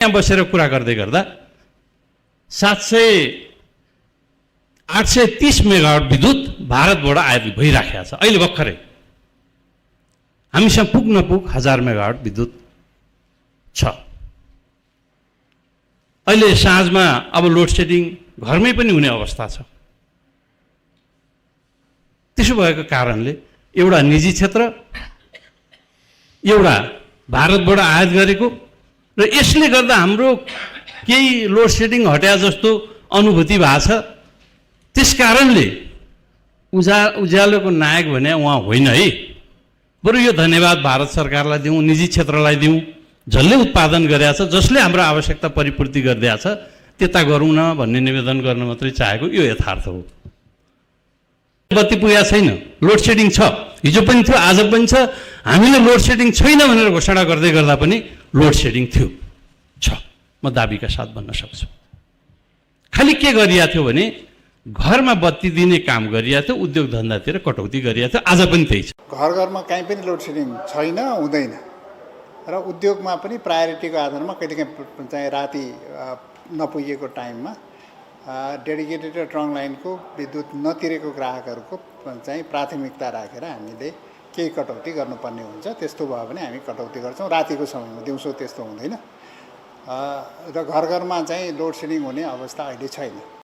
यहाँ बसेर कुरा गर्दै गर्दा 830 मेगावाट विद्युत भारतबाट आयात भइराखेको छ। अहिले भर्खरै हामीसँग पुग नपुग 1000 मेगावाट विद्युत छ। अहिले साँझमा अब लोड सेडिङ घरमै पनि हुने अवस्था छ। त्यसो भएको कारणले एउटा निजी क्षेत्र, एउटा भारतबाट आयात गरेको, र यसले गर्दा हाम्रो केही लोड सेडिङ हट्या जस्तो अनुभूति भएको छ। त्यस कारणले उज्यालोको नायक भने उहाँ होइन है। बरु यो धन्यवाद भारत सरकारलाई दिउँ, निजी क्षेत्रलाई दिउँ, जसले उत्पादन गरेका छ, जसले हाम्रो आवश्यकता परिपूर्ति गरिदिएको छ, त्यता गरौँ न भन्ने निवेदन गर्न मात्रै चाहेको। यो यथार्थ हो। बत्ती पुगेको छैन, लोड सेडिङ छ, हिजो पनि थियो, आज पनि छ। हामीले लोड सेडिङ छैन भनेर घोषणा गर्दै गर्दा पनि लोड सेडिङ थियो, छ, म दाबीका साथ भन्न सक्छु। खालि के गरिएको थियो भने घरमा बत्ती दिने काम गरिएको थियो, उद्योग धन्दातिर कटौती गरिएको थियो। आज पनि त्यही छ। घर घरमा कहीँ पनि लोड सेडिङ छैन, हुँदैन। र उद्योगमा पनि प्रायोरिटीको आधारमा कहिलेकाहीँ चाहिँ राति नपुगेको टाइममा डेडिकेटेड र ट्रङ लाइनको विद्युत नतिरेको ग्राहकहरूको चाहिँ प्राथमिकता राखेर हामीले केही कटौती गर्नुपर्ने हुन्छ। त्यस्तो भयो भने हामी कटौती गर्छौँ। रातिको समयमा, दिउँसो त्यस्तो हुँदैन। र घर घरमा चाहिँ लोड सेडिङ हुने अवस्था अहिले छैन।